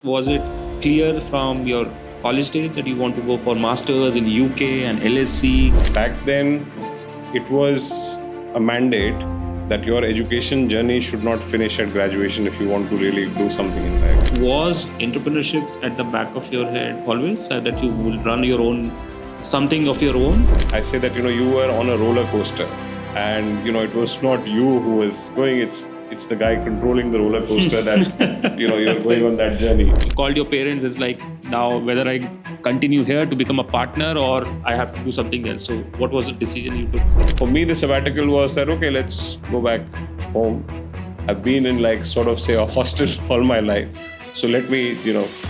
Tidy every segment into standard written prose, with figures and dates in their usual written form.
Was it clear from your college days that you want to go for masters in UK and LSE? Back then, it was a mandate that your education journey should not finish at graduation if you want to really do something in life. Was entrepreneurship at the back of your head always, that you will run your own, something of your own? I say that you were on a roller coaster, and it was not you who was going. It's the guy controlling the roller coaster that you're going on that journey. You called your parents, it's like, now whether I continue here to become a partner or I have to do something else. So what was the decision you took? For me, the sabbatical was that, okay, let's go back home. I've been in a hostel all my life. So let me,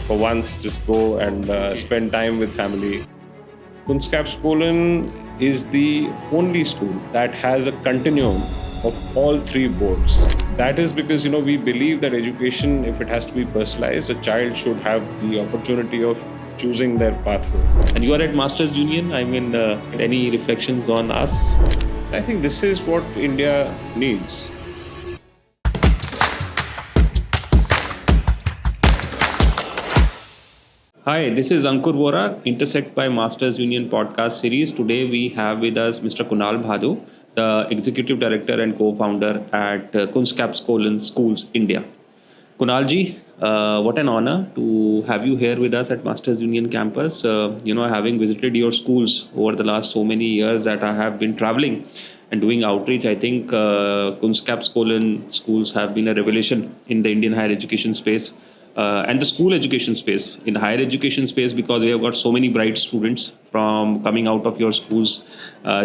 for once just go and spend time with family. Kunskapsskolan is the only school that has a continuum of all three boards. That is because, we believe that education, if it has to be personalized, a child should have the opportunity of choosing their pathway. And you are at Masters Union. Any reflections on us? I think this is what India needs. Hi, this is Ankur Vora, Intersect by Masters Union podcast series. Today we have with us Mr. Kunal Bhadoo, the Executive Director and Co-founder at Kunskapsskolan Schools, India. Kunalji, what an honor to have you here with us at Masters Union campus. Having visited your schools over the last so many years that I have been traveling and doing outreach, I think Kunskapsskolan Schools have been a revelation in the Indian higher education space. And the school education space, in higher education space, because we have got so many bright students from coming out of your schools,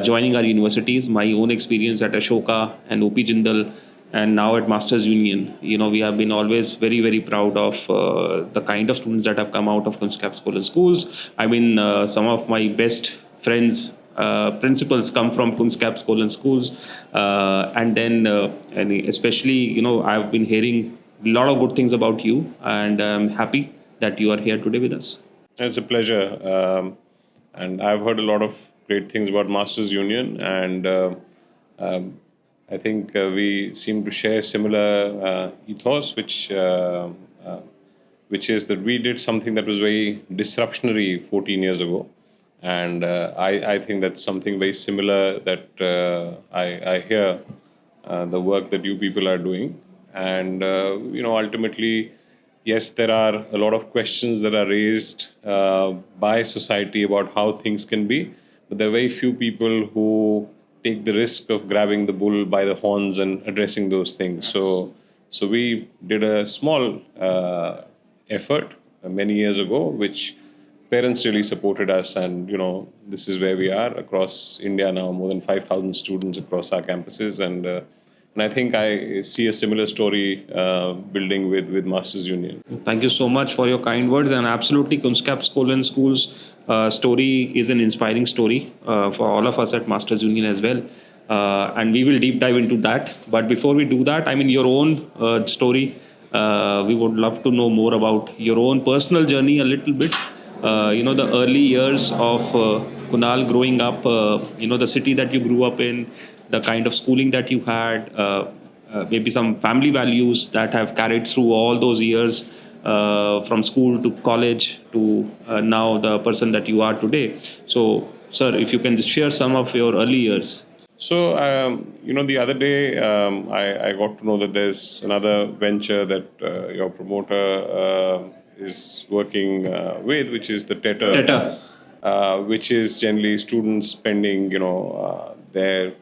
joining our universities. My own experience at Ashoka and OP Jindal, and now at Masters Union, we have been always very, very proud of the kind of students that have come out of Kunskapsskolan Schools. Some of my best friends, principals come from Kunskapsskolan Schools, and especially, I've been hearing a lot of good things about you, and I'm happy that you are here today with us. It's a pleasure. And I've heard a lot of great things about Masters Union, and I think we seem to share similar ethos, which is that we did something that was very disruptionary 14 years ago. And I think that's something very similar that I hear the work that you people are doing. And, ultimately, yes, there are a lot of questions that are raised by society about how things can be, but there are very few people who take the risk of grabbing the bull by the horns and addressing those things. So we did a small effort many years ago, which parents really supported us. And, this is where we are across India now, more than 5,000 students across our campuses. And I think I see a similar story building with Masters Union. Thank you so much for your kind words. And absolutely, Kunskapsskolan Schools story is an inspiring story for all of us at Masters Union as well. And we will deep dive into that. But before we do that, your own story, we would love to know more about your own personal journey a little bit. The early years of Kunal growing up, the city that you grew up in, the kind of schooling that you had, maybe some family values that have carried through all those years, from school to college to now the person that you are today. So, sir, if you can share some of your early years. So, the other day, I got to know that there's another venture that your promoter is working with, which is the TETA. Which is generally students spending, their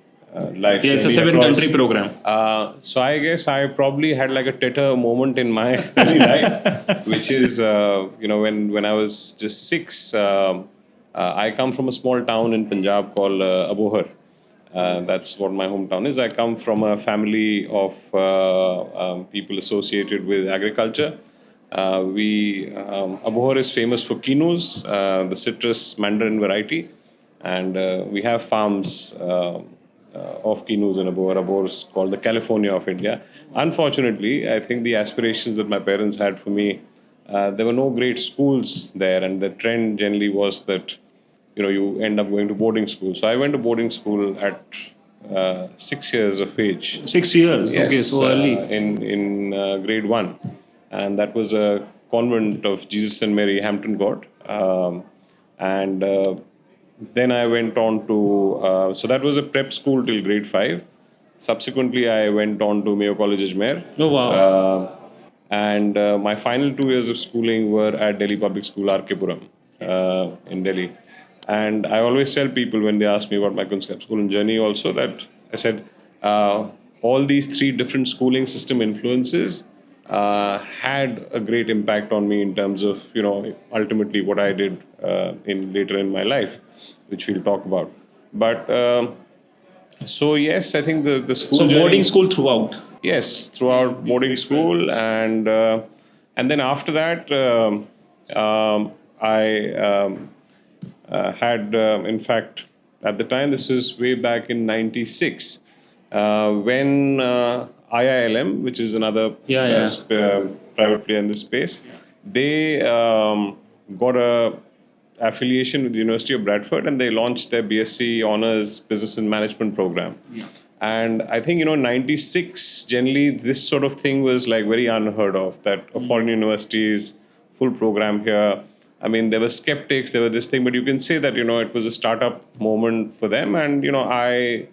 life. Yeah, it's a 7-country program. So I guess I probably had like a TETA moment in my early life, which is, when I was just 6, I come from a small town in Punjab called Abohar. That's what my hometown is. I come from a family of people associated with agriculture. Abohar is famous for kinus, the citrus mandarin variety, and we have farms of kinus in Abohar. Abohar is called the California of India. Unfortunately, I think the aspirations that my parents had for me, there were no great schools there, and the trend generally was that you end up going to boarding school. So I went to boarding school at 6 years of age. 6 years? Yes, okay, so early. In grade 1. And that was a convent of Jesus and Mary, Hampton Court. And then I went on to, so that was a prep school till grade 5. Subsequently, I went on to Mayo College, Ajmer. Oh, wow. And my final 2 years of schooling were at Delhi Public School, R.K. Puram, in Delhi. And I always tell people when they ask me about my Kunskapsskolan journey also that I said, all these 3 different schooling system influences had a great impact on me in terms of, ultimately what I did in later in my life, which we'll talk about. But so yes, I think the school So journey, boarding school throughout. yes, throughout boarding school, and then after that, I had, in fact, at the time, this is way back in '96, when IILM, which is another Yeah. private player in this space, they got a affiliation with the University of Bradford, and they launched their BSc Honors Business and Management program. Yeah. And I think, '96, generally, this sort of thing was like very unheard of, that a foreign universities, full program here. I mean, there were skeptics, there were this thing, but you can say that, it was a startup moment for them. And, I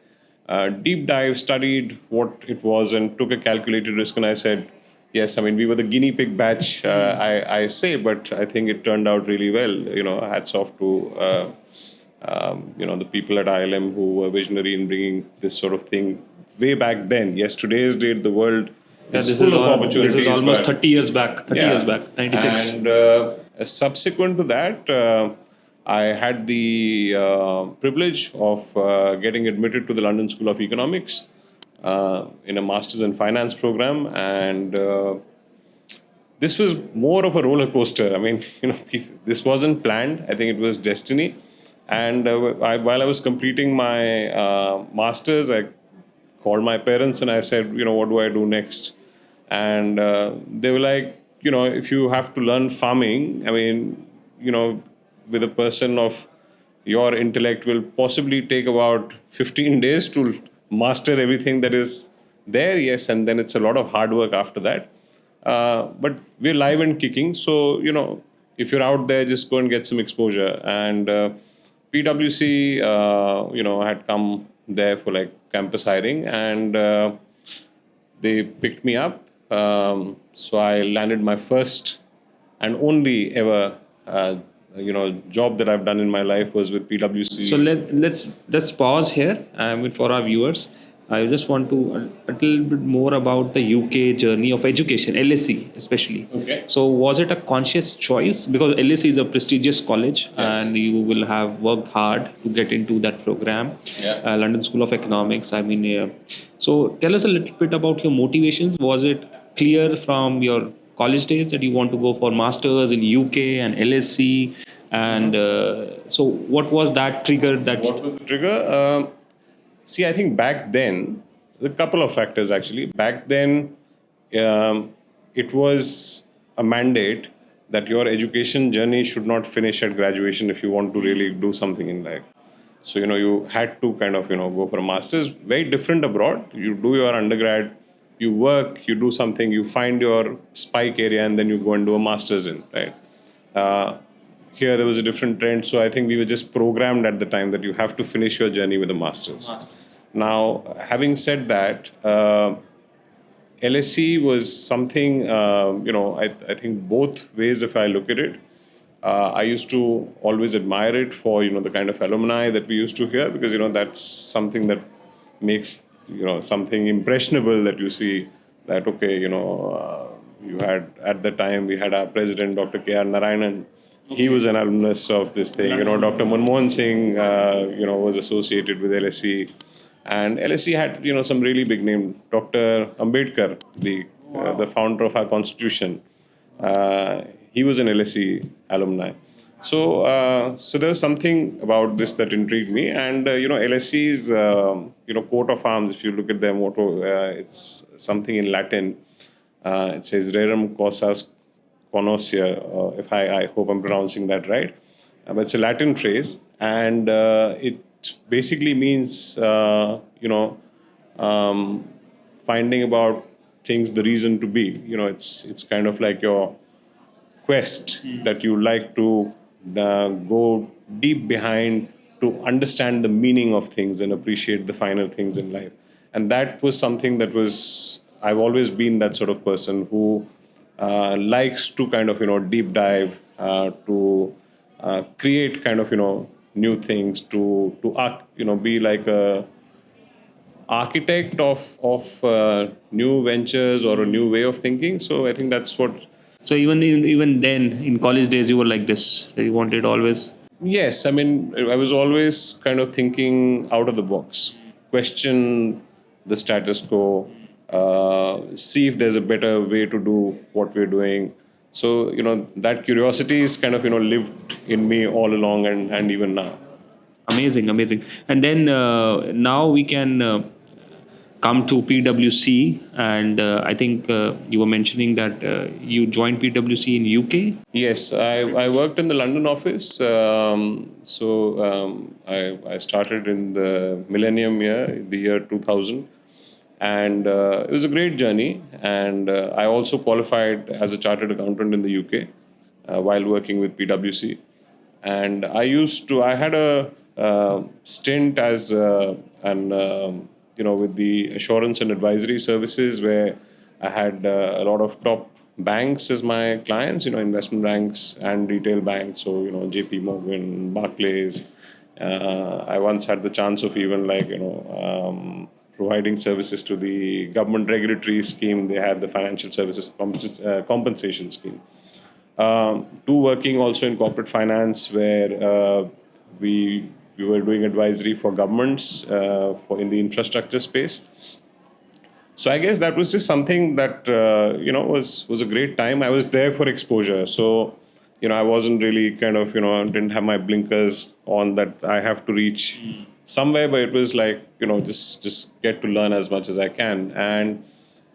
deep dive studied what it was and took a calculated risk. And I said, yes, I mean, we were the guinea pig batch, I say, but I think it turned out really well. Hats off to, the people at ILM who were visionary in bringing this sort of thing way back then. Yes, today's date, the world is full of opportunities. This is almost but- 30 years back. 30 years back, 96. And subsequent to that, I had the privilege of getting admitted to the London School of Economics in a Masters in Finance program. And this was more of a roller coaster. I mean, this wasn't planned. I think it was destiny. And while I was completing my Masters, I called my parents and I said, what do I do next? And they were like, if you have to learn farming, I mean, with a person of your intellect will possibly take about 15 days to master everything that is there. Yes, and then it's a lot of hard work after that. But we're live and kicking. So, if you're out there, just go and get some exposure. And PwC, had come there for like campus hiring, and they picked me up. So I landed my first and only ever, job that I've done in my life was with PwC. So let's pause here. For our viewers, I just want to a little bit more about the UK journey of education, LSE especially. Okay. So was it a conscious choice, because LSE is a prestigious college and you will have worked hard to get into that program, London School of Economics. I mean, so tell us a little bit about your motivations. Was it clear from your college days that you want to go for masters in UK and LSE? And so what was that trigger? What was the trigger? See, I think back then, a couple of factors actually. Back then, it was a mandate that your education journey should not finish at graduation if you want to really do something in life. So, you had to kind of, go for a master's. Very different abroad. You do your undergrad, you work, you do something, you find your spike area, and then you go and do a master's in, right? Here there was a different trend. So I think we were just programmed at the time that you have to finish your journey with a master's. Now, having said that, LSE was something, I think both ways if I look at it. I used to always admire it for, the kind of alumni that we used to hear, because, that's something that makes, something impressionable that you see that, okay, you had, at the time, we had our president, Dr. K.R. Narayanan. He was an alumnus of this thing. Dr. Manmohan Singh, was associated with LSE. And LSE had, some really big name. Dr. Ambedkar, the founder of our constitution, he was an LSE alumni. So, so there was something about this that intrigued me. And, LSE's, coat of arms, if you look at their motto, it's something in Latin. It says, Rerum causas connoisseur, if I hope I'm pronouncing that right. But it's a Latin phrase, and it basically means, finding about things the reason to be. It's kind of like your quest that you like to go deep behind to understand the meaning of things and appreciate the finer things in life. And that was something that was, I've always been that sort of person who likes to kind of, deep dive, to create kind of, new things, be like a architect of new ventures or a new way of thinking. So I think that's what. So even then in college days you were like this. That you wanted always. Yes, I mean, I was always kind of thinking out of the box, question the status quo, see if there's a better way to do what we're doing. So, that curiosity is kind of, lived in me all along and even now. Amazing. And then now we can come to PwC, and I think you were mentioning that you joined PwC in UK. Yes, I worked in the London office. I started in the millennium year, the year 2000. And it was a great journey. And I also qualified as a chartered accountant in the UK while working with PwC. And I had a stint as with the assurance and advisory services, where I had a lot of top banks as my clients, investment banks and retail banks. So, JP Morgan, Barclays. I once had the chance of even providing services to the government regulatory scheme. They had the financial services compensation scheme. To working also in corporate finance, where we were doing advisory for governments in the infrastructure space. So I guess that was just something that was a great time. I was there for exposure. So I wasn't really kind of didn't have my blinkers on that I have to reach somewhere, but it was like just get to learn as much as I can. And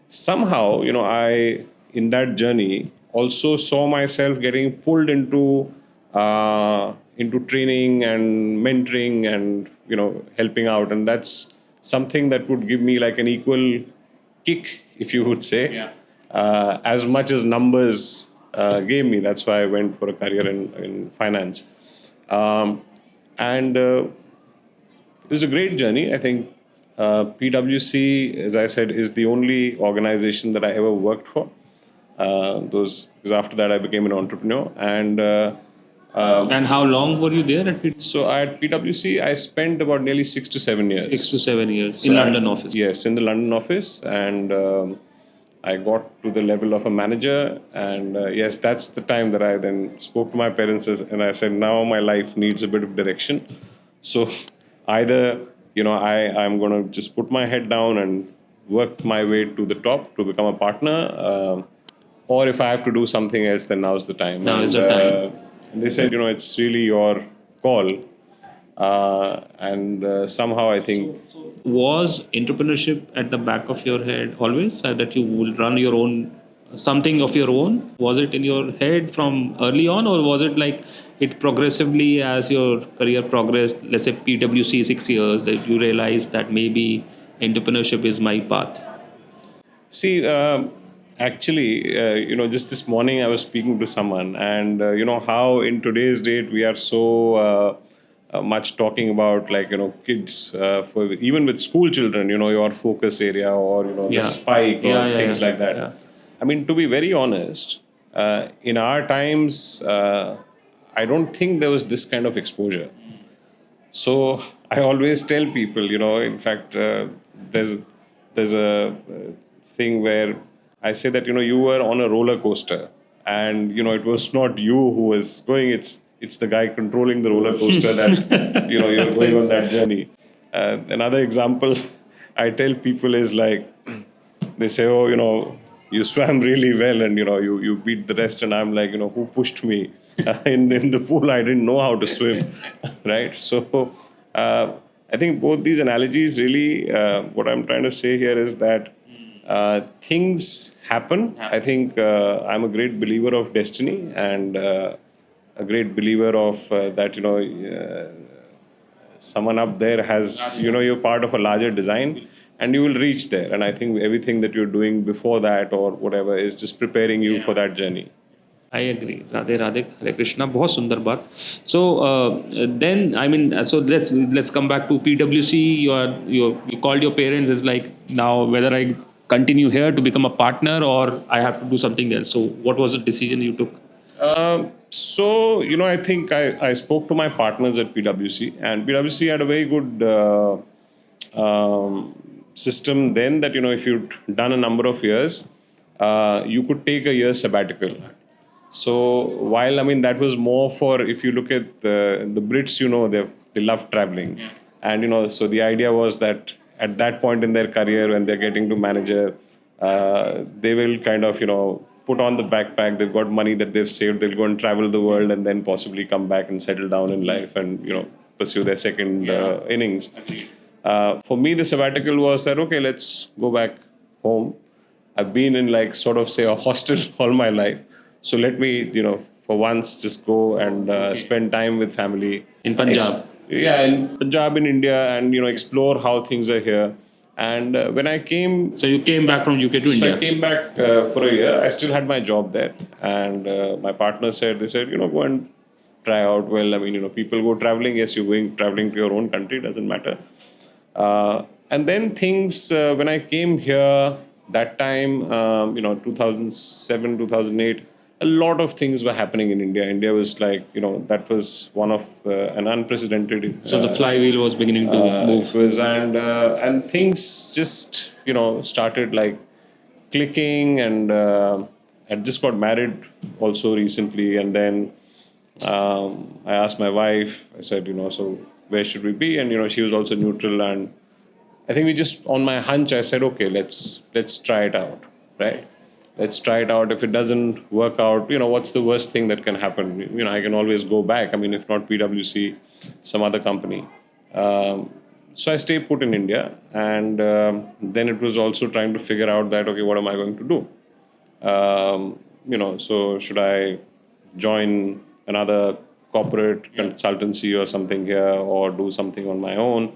somehow I, in that journey, also saw myself getting pulled into training and mentoring and helping out, and that's something that would give me like an equal kick, if you would say, as much as numbers gave me. That's why I went for a career in finance, and it was a great journey. I think PwC, as I said, is the only organization that I ever worked for. Because after that I became an entrepreneur. And how long were you there at PwC? So at PwC, I spent about nearly 6 to 7 years. 6 to 7 years in London office. Yes, in the London office, and I got to the level of a manager. And yes, that's the time that I then spoke to my parents and I said, now my life needs a bit of direction. So either I'm going to just put my head down and work my way to the top to become a partner. Or if I have to do something else, then now's the time. Now is the time. And they said, it's really your call. And somehow I think... Was entrepreneurship at the back of your head always, that you will run your own, something of your own? Was it in your head from early on, or was it like it progressively as your career progressed, let's say PwC 6 years, that you realized that maybe entrepreneurship is my path? See, actually, just this morning I was speaking to someone, and how in today's date we are so much talking about kids, for even with school children, your focus area or the spike or things like that. Yeah. I mean, to be very honest, in our times, I don't think there was this kind of exposure. So I always tell people, in fact, there's a thing where I say that you were on a roller coaster, and it was not you who was going. It's the guy controlling the roller coaster that you're going on that journey. Another example I tell people is like, they say, oh, you swam really well and you beat the rest, and I'm like, who pushed me in the pool? I didn't know how to swim, right? So I think both these analogies really, what I'm trying to say here is that things happen. I think I'm a great believer of destiny, and a great believer of that someone up there has you're part of a larger design, and you will reach there. And I think everything that you're doing before that or whatever is just preparing you for that journey. I agree. Radhe Radhe, Hare Krishna. बहुत सुंदर बात. So then I mean, so let's come back to PwC. You called your parents. It's like now whether I continue here to become a partner or I have to do something else. So what was the decision you took? So, I think I spoke to my partners at PwC, and PwC had a very good system then that, if you'd done a number of years, you could take a year sabbatical. So, while I mean, that was more for, if you look at the Brits, they love traveling. Yeah. And, so the idea was that at that point in their career, when they're getting to manager, they will kind of, put on the backpack. They've got money that they've saved. They'll go and travel the world and then possibly come back and settle down in life and, pursue their second innings. For me, the sabbatical was that, okay, let's go back home. I've been in like sort of say a hostel all my life. So let me, for once just go and spend time with family. In Punjab? In Punjab, in India, and, explore how things are here. And when I came... So you came back from UK to India? So I came back for a year. I still had my job there. And my partner said, go and try out. Well, I mean, people go traveling. Yes, you're going traveling to your own country. Doesn't matter. And then things, when I came here, that time, 2007, 2008, a lot of things were happening in India. India was like, that was one of an unprecedented... So the flywheel was beginning to move. And things just, started like clicking, and I just got married also recently. And then I asked my wife, I said, so where should we be? And, she was also neutral. And I think we just, on my hunch, I said, okay, let's try it out, right? Let's try it out. If it doesn't work out, what's the worst thing that can happen? I can always go back. I mean, if not PwC, some other company. So I stayed put in India. And then it was also trying to figure out that, okay, what am I going to do? So should I join another corporate consultancy or something here, or do something on my own?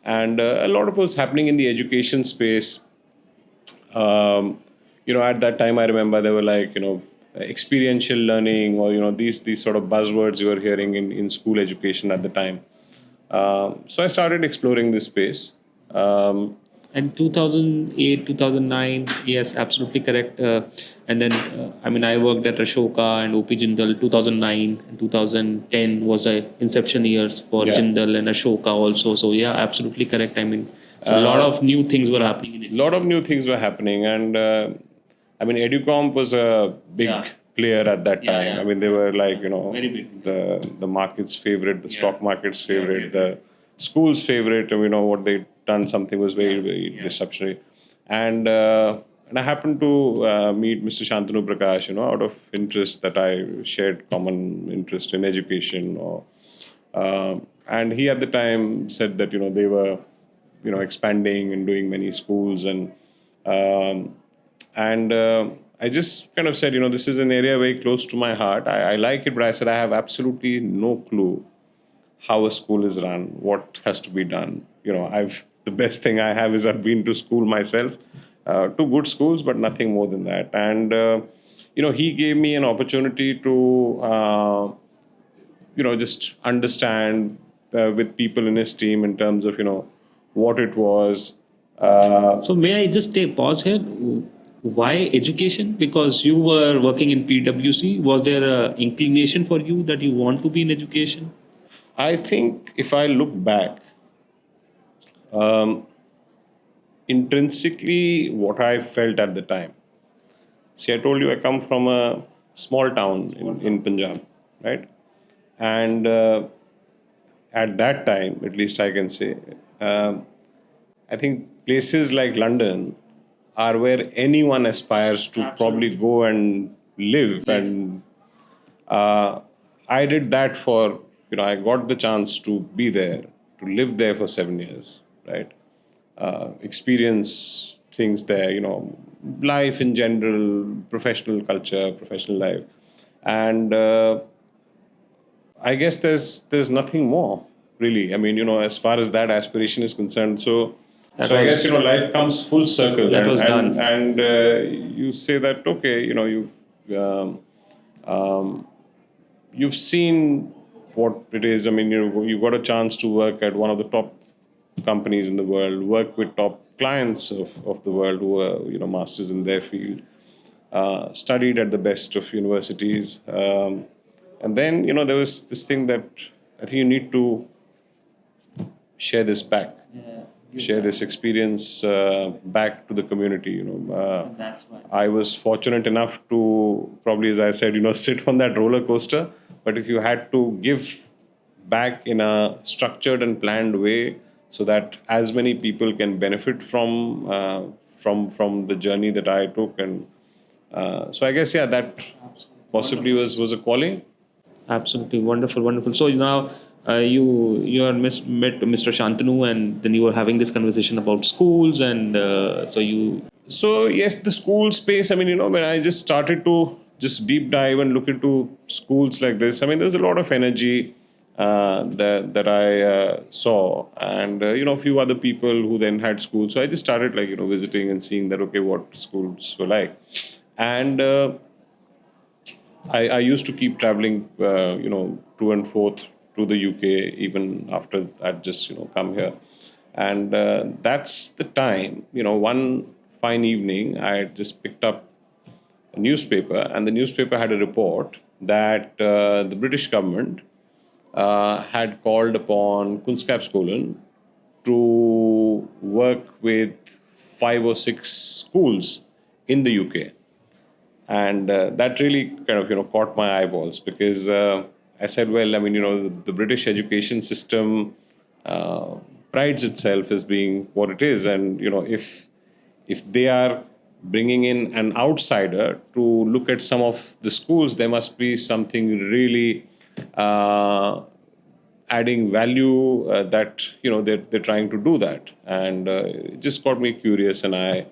And a lot of what's happening in the education space, at that time, I remember there were like, experiential learning, or, these sort of buzzwords you were hearing in school education at the time. So I started exploring this space. And 2008, 2009, yes, absolutely correct. And then, I worked at Ashoka and OP Jindal. 2009 and 2010 was the inception years for Jindal and Ashoka also. So, yeah, absolutely correct. A lot of new things were happening. A lot of new things were happening. And, Educomp was a big player at that time. Yeah. They were like, very big. The market's favorite, the stock market's favorite, the school's favorite. What they done something was very, very disruptionary. And I happened to meet Mr. Shantanu Prakash, out of interest that I shared common interest in education. And he at the time said that, they were, expanding and doing many schools. And I just kind of said, this is an area very close to my heart. I like it, but I said I have absolutely no clue how a school is run, what has to be done. The best thing I have is I've been to school myself, to good schools, but nothing more than that. And, he gave me an opportunity to, just understand with people in his team in terms of, what it was. So may I just take pause here? Why education? Because you were working in PwC. Was there an inclination for you that you want to be in education? I think if I look back, intrinsically what I felt at the time. See, I told you I come from a small town in Punjab, right? And at that time, at least I can say, I think places like London are where anyone aspires to probably go and live. And I did that for, I got the chance to be there, to live there for 7 years, right? Experience things there, life in general, professional culture, professional life. And I guess there's nothing more, really. As far as that aspiration is concerned. So I guess, life comes full circle. That was done. And you say that, okay, you've You've seen what it is. I mean, you got a chance to work at one of the top companies in the world, work with top clients of the world who are, masters in their field, studied at the best of universities. And then, there was this thing that I think you need to share this back, share this experience back to the community. That's why. I was fortunate enough to probably, as I said, sit on that roller coaster. But if you had to give back in a structured and planned way, so that as many people can benefit from the journey that I took, and so I guess that possibly was a calling. Absolutely wonderful, wonderful. So now you are met Mr. Shantanu, and then you were having this conversation about schools, and so you. So yes, the school space. I mean, when I just started to just deep dive and look into schools like this, I mean, there's a lot of energy that I saw, and a few other people who then had schools. So I just started visiting and seeing that what schools were like, and I used to keep traveling, to and forth to the UK even after I'd just come here, and that's the time. One fine evening, I had just picked up a newspaper, and the newspaper had a report that the British government had called upon Kunskapsskolan to work with 5 or 6 schools in the UK, and that really kind of caught my eyeballs, because I said, well, I mean, the British education system prides itself as being what it is, and if they are bringing in an outsider to look at some of the schools, there must be something really adding value that they're trying to do that, and it just got me curious, and I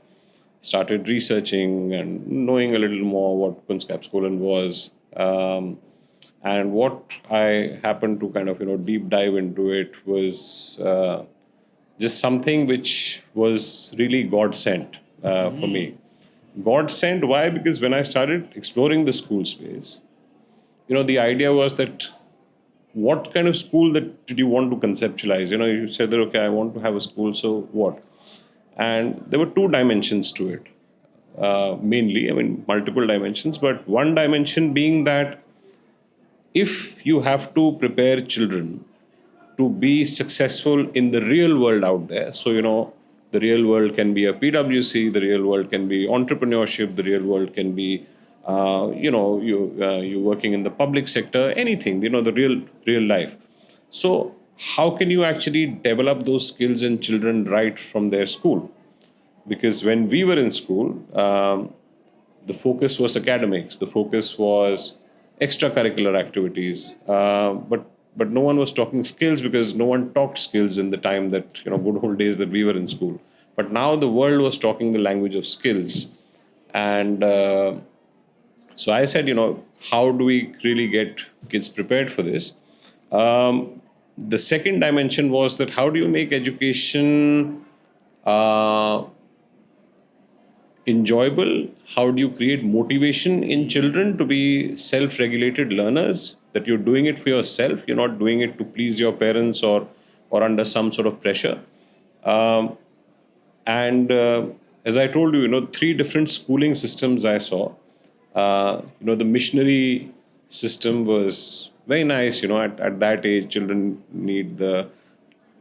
started researching and knowing a little more what Kunskapsskolan was, and what I happened to kind of deep dive into it was just something which was really God sent for me. God sent, why? Because when I started exploring the school space, the idea was that what kind of school that did you want to conceptualize? You said that, okay, I want to have a school, so what? And there were 2 dimensions to it, mainly, I mean, multiple dimensions, but one dimension being that if you have to prepare children to be successful in the real world out there, so, the real world can be a PwC, the real world can be entrepreneurship, the real world can be, you working in the public sector, anything, the real life. So how can you actually develop those skills in children right from their school? Because when we were in school, the focus was academics, the focus was extracurricular activities, but no one was talking skills, because no one talked skills in the time that, good old days that we were in school. But now the world was talking the language of skills, and so I said, how do we really get kids prepared for this? The second dimension was that how do you make education enjoyable? How do you create motivation in children to be self-regulated learners? That you're doing it for yourself, you're not doing it to please your parents or under some sort of pressure. And as I told you, 3 different schooling systems I saw. The missionary system was very nice. At that age, children need the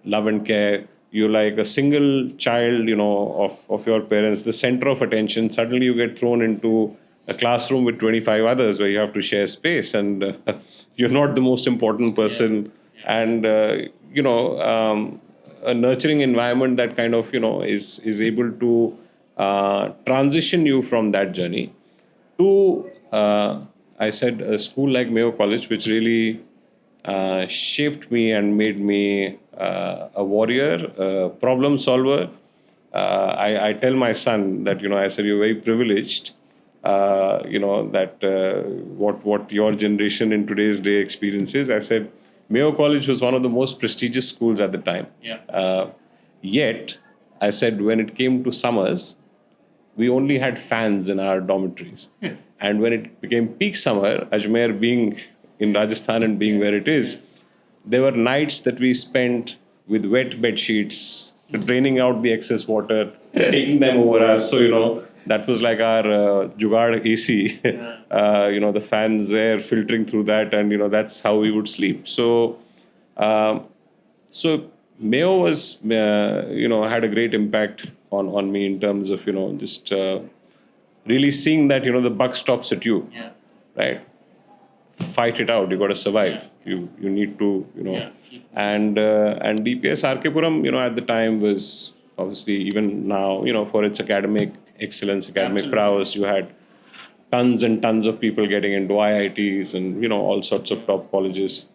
love and care. You're like a single child, of your parents, the center of attention. Suddenly you get thrown into a classroom with 25 others where you have to share space, and you're not the most important person. Yeah. And, a nurturing environment that kind of, is able to transition you from that journey to, I said, a school like Mayo College, which really shaped me and made me a warrior, a problem solver. I tell my son that, I said, you're very privileged, that what your generation in today's day experiences. I said, Mayo College was one of the most prestigious schools at the time. Yeah. Yet, I said, when it came to summers, we only had fans in our dormitories. And when it became peak summer, Ajmer being in Rajasthan and being where it is, there were nights that we spent with wet bed sheets, draining out the excess water, taking them over us. So, that was like our Jugaad AC, the fans air filtering through that, and, that's how we would sleep. Um, so Mayo was, had a great impact on me in terms of, just really seeing that, the buck stops at you, right? Fight it out. You got to survive. You need to, and DPS RK Puram, at the time was obviously, even now, for its academic excellence, academic prowess, you had tons and tons of people getting into IITs and all sorts of top colleges.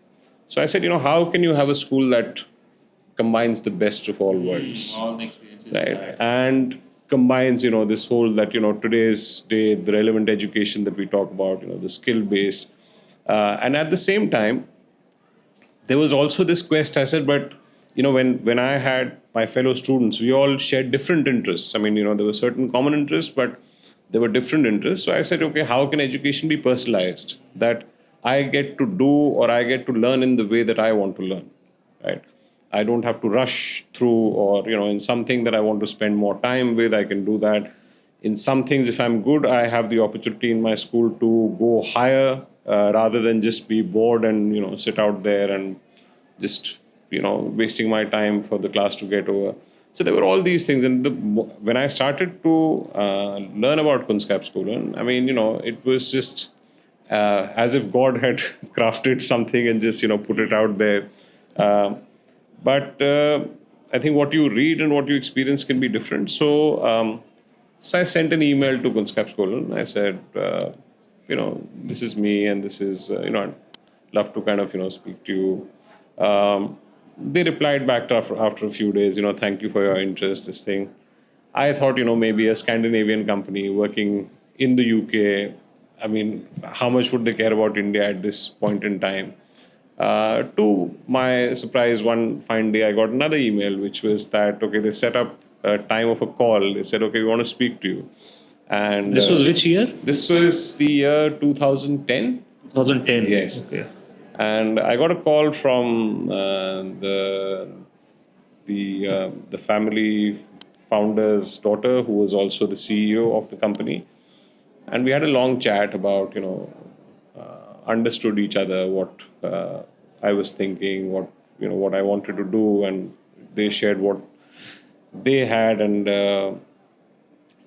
So I said, how can you have a school that combines the best of all worlds, all the experiences, right? And combines, this whole that today's day, the relevant education that we talk about, the skill based, and at the same time, there was also this quest. I said, but when I had my fellow students, we all shared different interests. I mean, there were certain common interests, but there were different interests. So I said, okay, how can education be personalized? That I get to do, or I get to learn in the way that I want to learn, right? I don't have to rush through, or in something that I want to spend more time with, I can do that. In some things, if I'm good, I have the opportunity in my school to go higher, rather than just be bored and sit out there and just wasting my time for the class to get over. So there were all these things, and when I started to learn about Kunskapsskolan, I mean, it was just as if God had crafted something and just put it out there. But I think what you read and what you experience can be different. So I sent an email to Kunskapsskolan. I said, this is me, and this is, I'd love to kind of, speak to you. They replied back after a few days, thank you for your interest, this thing. I thought, maybe a Scandinavian company working in the UK, I mean, how much would they care about India at this point in time? To my surprise, one fine day, I got another email, which was that, okay, they set up a time of a call. They said, okay, we want to speak to you. And this was which year? This was the year 2010. 2010. Yes. Okay. And I got a call from the family founder's daughter, who was also the CEO of the company, and we had a long chat about understood each other, what I was thinking, what I wanted to do, and they shared what they had, and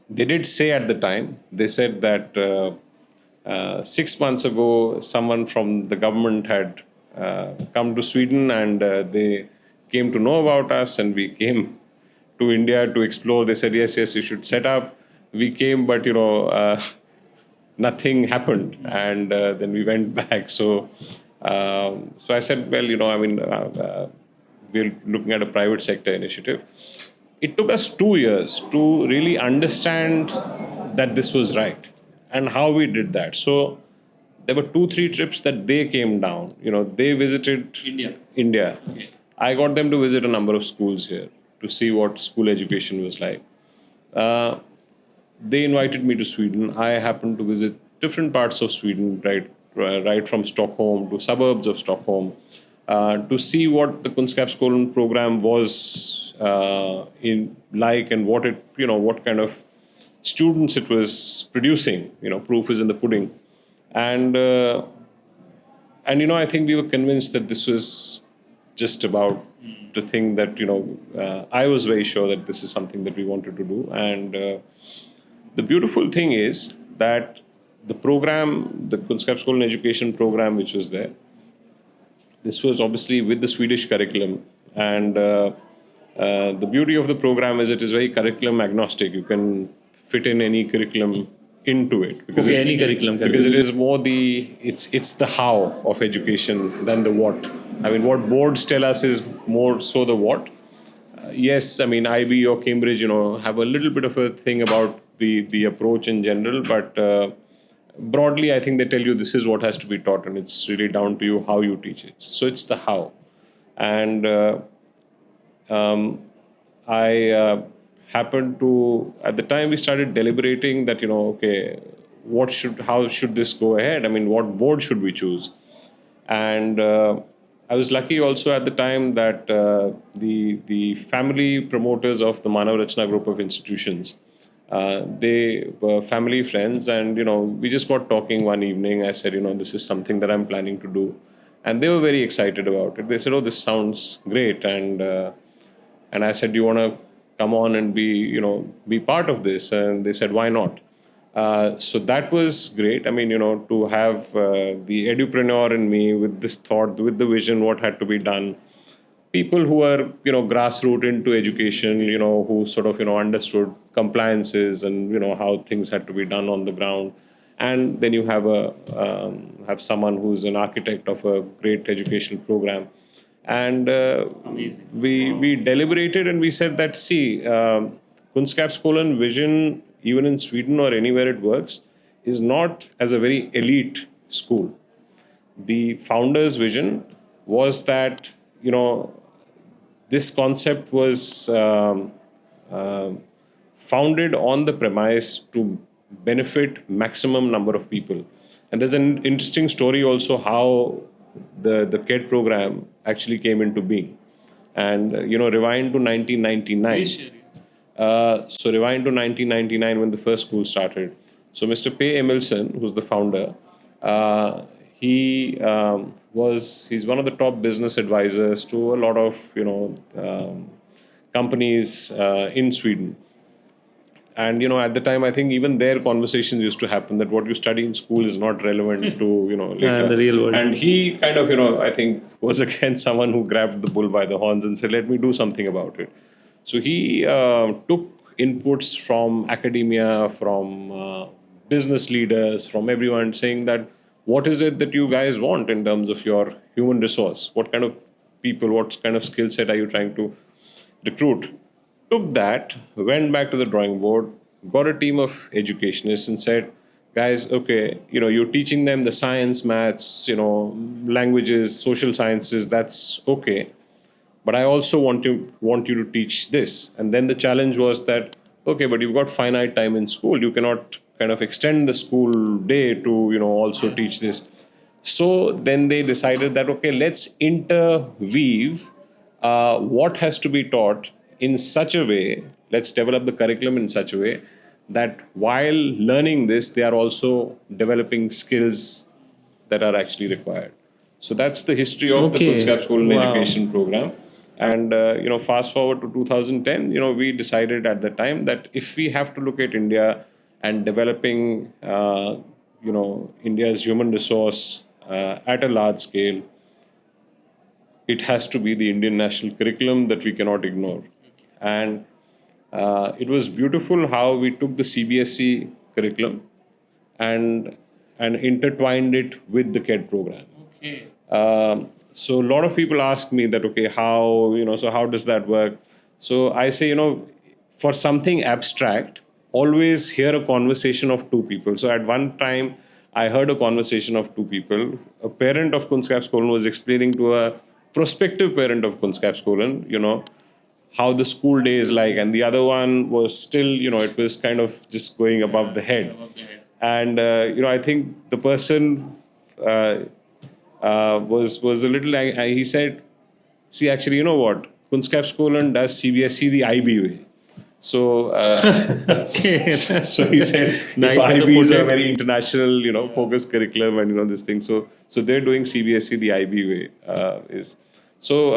they did say at the time, they said that 6 months ago, someone from the government had come to Sweden, and they came to know about us, and we came to India to explore. They said, yes, you should set up. We came, but nothing happened, and then we went back. So I said, well, I mean, we're looking at a private sector initiative. It took us 2 years to really understand that this was right, and how we did that. So there were 2-3 trips that they came down. They visited India. Okay. I got them to visit a number of schools here to see what school education was like. They invited me to Sweden. I happened to visit different parts of Sweden, right from Stockholm to suburbs of Stockholm, to see what the Kunskapsskolan program was in like, and what kind of students it was producing. Proof is in the pudding, and I think we were convinced that this was just about the thing that I was very sure that this is something that we wanted to do. And the beautiful thing is that the program, the Kunskapsskolan education program, which was there, this was obviously with the Swedish curriculum, and the beauty of the program is it is very curriculum agnostic. You can fit in any curriculum into it, because any curriculum because it is more it's the how of education than the what. I mean, what boards tell us is more so the what. Yes, I mean, IB or Cambridge, have a little bit of a thing about the approach in general, but broadly, I think they tell you this is what has to be taught, and it's really down to you how you teach it. So it's the how. And I happened to, at the time we started deliberating that, okay, how should this go ahead? I mean, what board should we choose? And I was lucky also at the time that the family promoters of the Manav Rachna group of institutions, they were family friends, and we just got talking one evening. I said, this is something that I'm planning to do, and they were very excited about it. They said, "Oh, this sounds great," and I said, "Do you want to come on and be part of this?" And they said, "Why not?" So that was great. I mean, to have the edupreneur in me with this thought, with the vision, what had to be done. People who are, grassroots into education, who sort of, understood compliances and, how things had to be done on the ground. And then you have have someone who's an architect of a great educational program. And we deliberated and we said that, see, Kunskapsskolan vision, even in Sweden or anywhere it works, is not as a very elite school. The founder's vision was that, this concept was founded on the premise to benefit maximum number of people. And there's an interesting story also how the KED program actually came into being. And, rewind to 1999. So rewind to 1999 when the first school started. So Mr. P. Emilson, who's the founder, he's one of the top business advisors to a lot of companies in Sweden. And at the time, I think even their conversations used to happen that what you study in school is not relevant to later. the real world. And he kind of I think was again someone who grabbed the bull by the horns and said, "Let me do something about it." So he took inputs from academia, from business leaders, from everyone, saying that what is it that you guys want in terms of your human resource? What kind of people, what kind of skill set are you trying to recruit? Took that, went back to the drawing board, got a team of educationists and said, guys, okay, you're teaching them the science, maths, languages, social sciences, that's okay. But I also want you to teach this. And then the challenge was that, okay, but you've got finite time in school. You cannot kind of extend the school day to, also teach this. So then they decided that, okay, let's interweave what has to be taught in such a way, let's develop the curriculum in such a way that while learning this, they are also developing skills that are actually required. So that's the history of the Kunskapsskolan education program. And, fast forward to 2010, we decided at the time that if we have to look at India and developing, India's human resource at a large scale, it has to be the Indian national curriculum that we cannot ignore. And it was beautiful how we took the CBSE curriculum and intertwined it with the KED program. Okay. So a lot of people ask me that, okay, how does that work? So I say, for something abstract, always hear a conversation of two people. So at one time, I heard a conversation of two people. A parent of Kunskapsskolan was explaining to a prospective parent of Kunskapsskolan, how the school day is like, and the other one was still, it was kind of just going above the head. And, I think the person was a little, he said, see, actually, you know what? Kunskapsskolan does CBSE the IB way. So, so he said, nice, if IB is a very international, focused curriculum and, this thing. So they're doing CBSE the IB way. So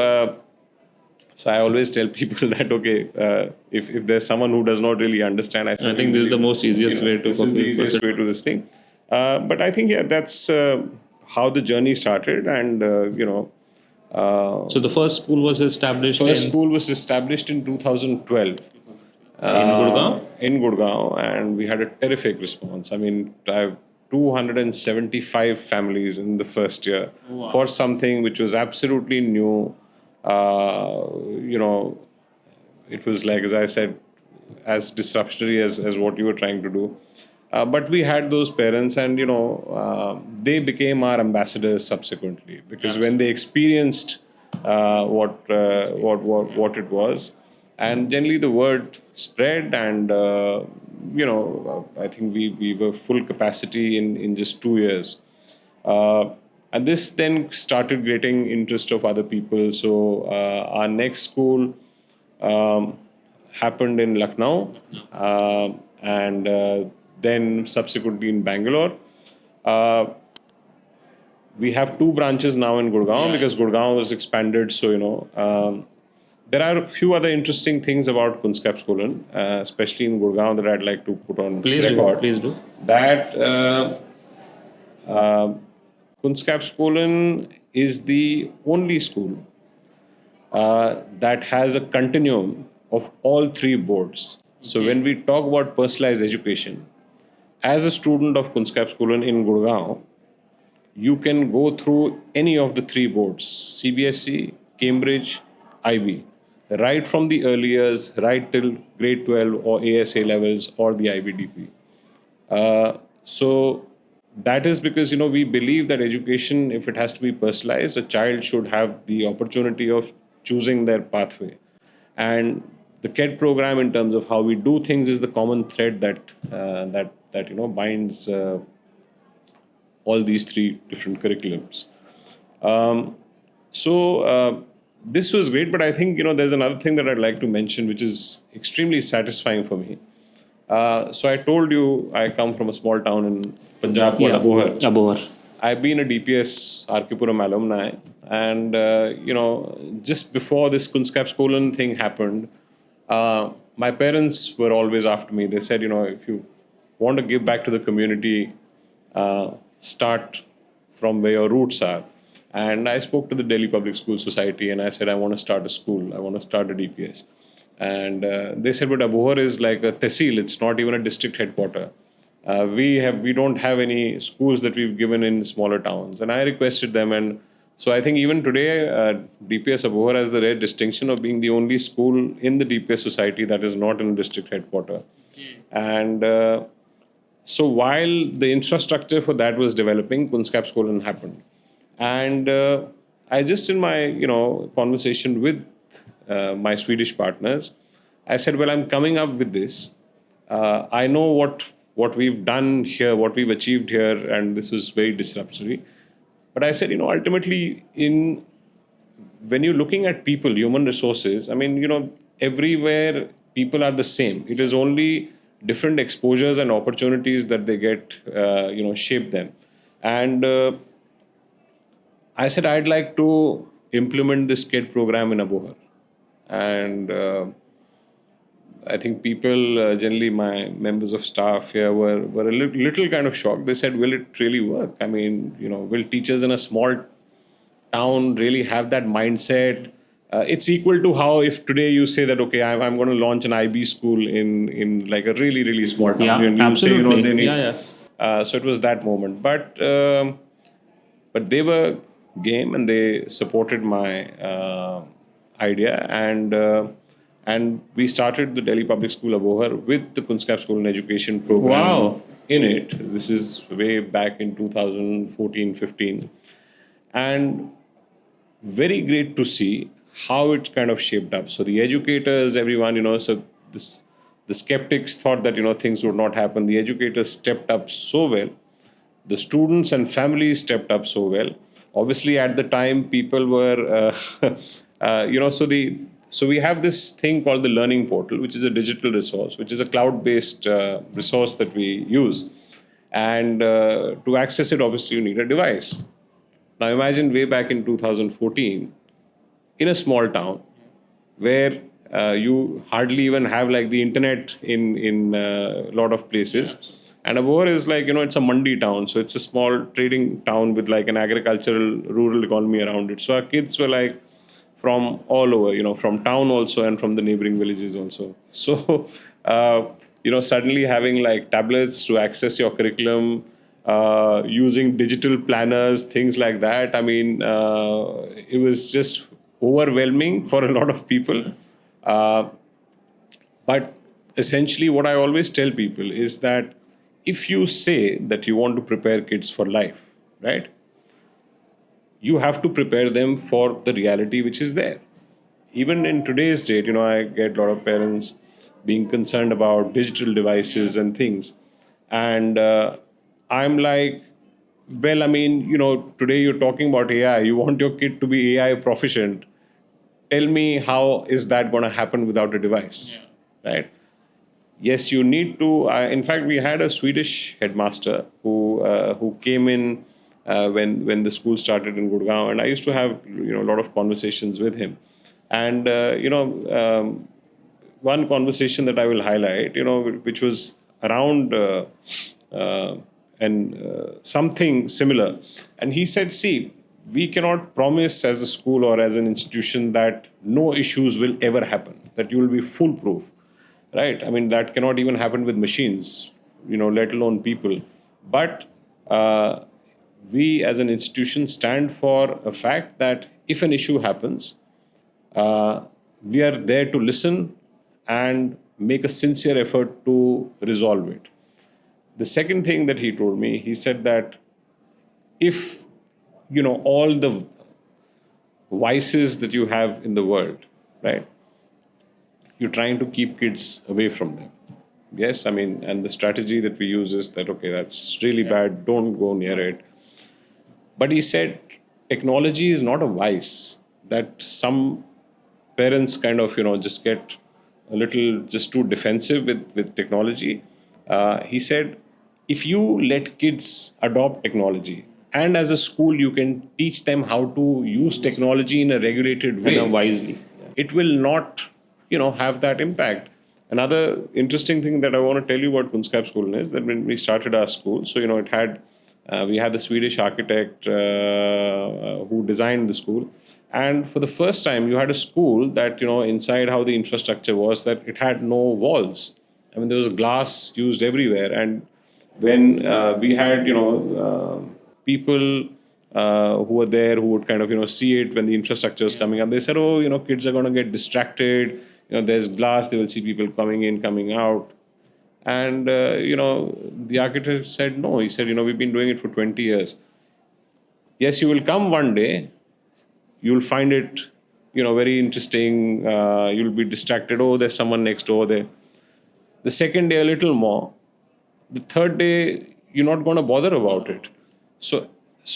I always tell people that, okay, if there's someone who does not really understand, I think this is the most easiest way to this is the easiest way to this thing. But I think, that's how the journey started. And, so the first school was established in 2012. In Gurgaon? In Gurgaon, and we had a terrific response. I mean, I have 275 families in the first year for something which was absolutely new. It was like, as I said, as disruptionary as what you were trying to do. But we had those parents, and they became our ambassadors subsequently, because when they experienced what it was, and generally the word spread, and I think we were full capacity in just 2 years. And this then started getting interest of other people. So our next school um, happened in Lucknow, and then subsequently in Bangalore. Uh, we have two branches now in Gurgaon because Gurgaon was expanded. So there are a few other interesting things about Kunskapsskolan, especially in Gurgaon, that I'd like to put on record. Please do. That Kunskapsskolan is the only school that has a continuum of all three boards. So when we talk about personalized education, as a student of Kunskapsskolan in Gurgaon, you can go through any of the three boards: CBSE, Cambridge, IB, right from the early years, right till grade 12 or ASA levels or the IBDP. So that is because we believe that education, if it has to be personalized, a child should have the opportunity of choosing their pathway. And the KED program, in terms of how we do things, is the common thread that binds all these three different curriculums. So this was great, but I think there's another thing that I'd like to mention, which is extremely satisfying for me. So I told you I come from a small town in Punjab called Abohar. Abohar. I've been a DPS Arkipuram alumni, and just before this Kunskapsskolan thing happened, my parents were always after me. They said, if you want to give back to the community, start from where your roots are. And I spoke to the Delhi Public School Society, and I said, I want to start a school. I want to start a DPS. And they said, but Abohar is like a tehsil. It's not even a district headquarter. We don't have any schools that we've given in smaller towns. And I requested them, and so I think even today, DPS Abohar has the rare distinction of being the only school in the DPS society that is not in a district headquarter. And so while the infrastructure for that was developing, Kunskapsskolan happened. And I just, in my conversation with my Swedish partners, I said, well, I'm coming up with this. I know what we've done here, what we've achieved here, and this was very disruptive. But I said, ultimately, when you're looking at people, human resources, I mean, everywhere people are the same. It is only different exposures and opportunities that they get, shape them. And I said, I'd like to implement this KED program in Abohar. And I think people, generally my members of staff here, were a little kind of shocked. They said, will it really work? I mean, will teachers in a small town really have that mindset? It's equal to how if today you say that, okay, I'm going to launch an IB school in like a really, really small town. Yeah, and you absolutely. say, they need, Yeah. So it was that moment. But they were game, and they supported my idea. And we started the Delhi Public School Abohar with the Kunskapsskolan education program Wow. in it. This is way back in 2014-15. And very great to see how it kind of shaped up. So the educators, everyone, so the skeptics thought that, things would not happen. The educators stepped up so well. The students and families stepped up so well. Obviously, at the time, people were, so we have this thing called the Learning Portal, which is a digital resource, which is a cloud-based resource that we use. And to access it, obviously, you need a device. Now, imagine way back in 2014, in a small town, where you hardly even have like the internet in a lot of places. And Abohar is like, it's a mandi town. So it's a small trading town with like an agricultural, rural economy around it. So our kids were like from all over, from town also and from the neighboring villages also. So, suddenly having like tablets to access your curriculum, using digital planners, things like that. I mean, it was just overwhelming for a lot of people. But essentially, what I always tell people is that if you say that you want to prepare kids for life, right, you have to prepare them for the reality which is there. Even in today's date, I get a lot of parents being concerned about digital devices and things. And I'm like, well, I mean, today you're talking about AI. You want your kid to be AI proficient. Tell me, how is that going to happen without a device, right? Yes, you need to. In fact, we had a Swedish headmaster who came in when the school started in Gurgaon, and I used to have a lot of conversations with him. And one conversation that I will highlight, which was around something similar, and he said, "See, we cannot promise as a school or as an institution that no issues will ever happen, that you will be foolproof." Right? I mean, that cannot even happen with machines, let alone people. But we as an institution stand for a fact that if an issue happens, we are there to listen and make a sincere effort to resolve it. The second thing that he told me, he said that if, all the vices that you have in the world, right, you're trying to keep kids away from them. Yes, I mean, and the strategy that we use is that, okay, that's really bad, don't go near it. But he said technology is not a vice, that some parents kind of, just get a little just too defensive with technology. He said, if you let kids adopt technology, and as a school, you can teach them how to use technology in a regulated way, wisely. it will not have that impact. Another interesting thing that I want to tell you about Kunskapsskolan is that when we started our school, so it had we had the Swedish architect who designed the school, and for the first time you had a school that inside how the infrastructure was, that it had no walls. I mean, there was glass used everywhere. And when we had people who were there, who would kind of see it when the infrastructure was coming up, they said, oh, kids are going to get distracted, there's glass, they will see people coming in, coming out. And the architect said no. He said, we've been doing it for 20 years. Yes, you will come one day, you'll find it very interesting, you'll be distracted, oh, there's someone next door there. The second day a little more, the third day you're not going to bother about it. So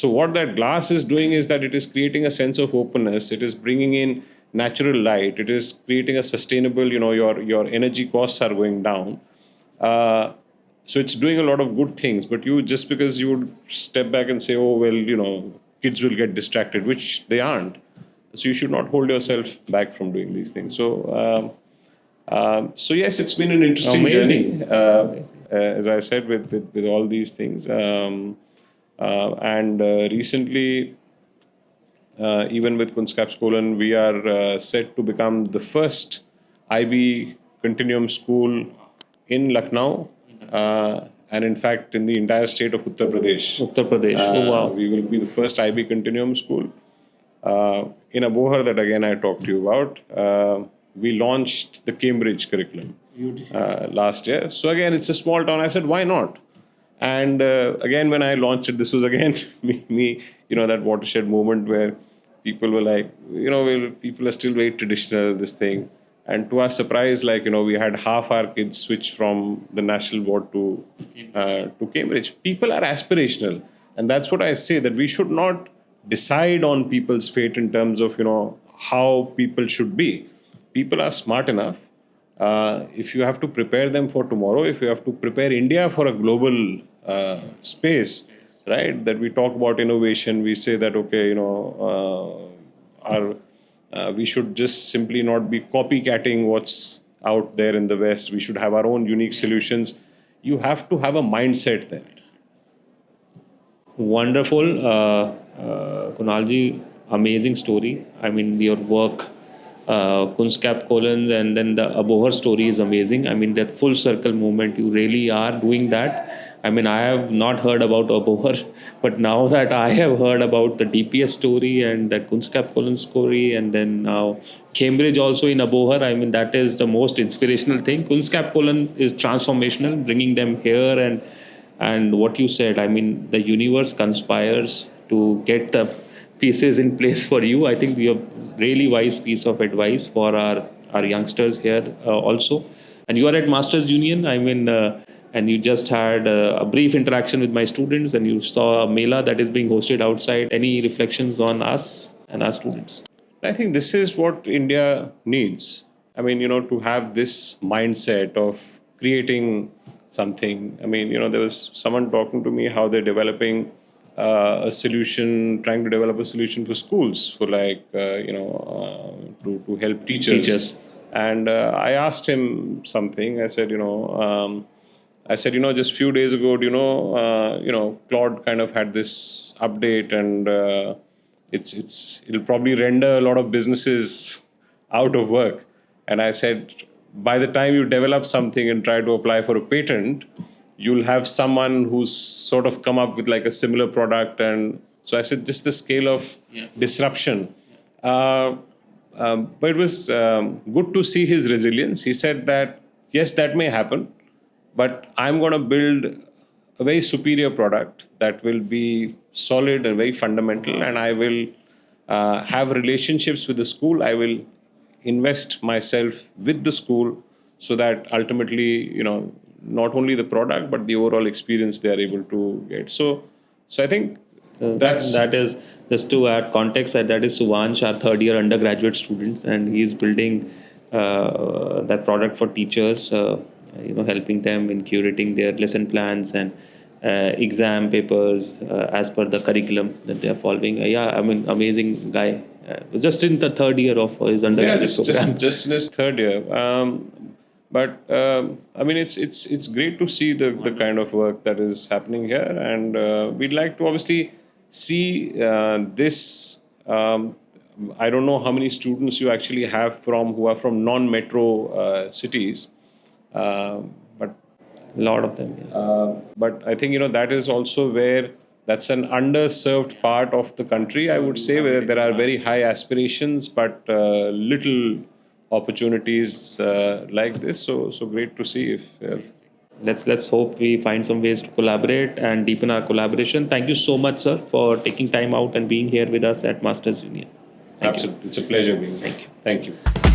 what that glass is doing is that it is creating a sense of openness. It is bringing in natural light. It is creating a sustainable, your energy costs are going down. So it's doing a lot of good things. But just because you would step back and say, oh, well, kids will get distracted, which they aren't. So you should not hold yourself back from doing these things. So yes, it's been an interesting Amazing. journey, as I said, with all these things. And recently, even with Kunskapsskolan, we are set to become the first IB continuum school in Lucknow, and in fact in the entire state of Uttar Pradesh. Uttar Pradesh. Oh, wow. We will be the first IB continuum school. In Abohar, that again I talked to you about, we launched the Cambridge curriculum last year. So again, it's a small town. I said, why not? And again, when I launched it, this was again me, that watershed moment where people were like, well, people are still very traditional, this thing. And to our surprise, we had half our kids switch from the national board to Cambridge. People are aspirational. And that's what I say, that we should not decide on people's fate in terms of, how people should be. People are smart enough. If you have to prepare them for tomorrow, if you have to prepare India for a global space, right, that we talk about innovation, we say that, okay, we should just simply not be copycatting what's out there in the West. We should have our own unique solutions. You have to have a mindset there. Wonderful, Kunalji. Amazing story. I mean, your work, Kunskapsskolan, and then the Abohar story is amazing. I mean, that full circle movement, you really are doing that. I mean, I have not heard about Abohar, but now that I have heard about the DPS story and the Kunskapsskolan story, and then now Cambridge also in Abohar, I mean, that is the most inspirational thing. Kunskapsskolan is transformational, bringing them here, and what you said, I mean, the universe conspires to get the pieces in place for you. I think we have really wise piece of advice for our youngsters here also. And you are at Masters Union. I mean, and you just had a brief interaction with my students, and you saw a mela that is being hosted outside. Any reflections on us and our students? I think this is what India needs. I mean, to have this mindset of creating something. I mean, there was someone talking to me how they're developing a solution, trying to develop a solution for schools for to help teachers. And I asked him something. I said, just few days ago, Claude kind of had this update, and it'll probably render a lot of businesses out of work. And I said, by the time you develop something and try to apply for a patent, you'll have someone who's sort of come up with like a similar product. And so I said, just the scale of disruption. But it was good to see his resilience. He said that, yes, that may happen, but I'm going to build a very superior product that will be solid and very fundamental, and I will have relationships with the school. I will invest myself with the school so that ultimately, not only the product, but the overall experience they are able to get. So I think that is, just to add context, that is Suvansh, our third year undergraduate students, and he is building that product for teachers, helping them in curating their lesson plans and exam papers as per the curriculum that they are following. I mean, amazing guy. Just in the third year of his undergraduate program. Just in his third year. But I mean, it's great to see the kind of work that is happening here, and we'd like to obviously see this. I don't know how many students you actually have who are from non-metro cities, but a lot of them. Yeah. But I think that is also where that's an underserved part of the country, I would say, where there are very high aspirations but little opportunities like this. So great to see if. Let's hope we find some ways to collaborate and deepen our collaboration. Thank you so much, sir, for taking time out and being here with us at Masters Union. Absolutely, it's a pleasure being here. Thank you. Thank you.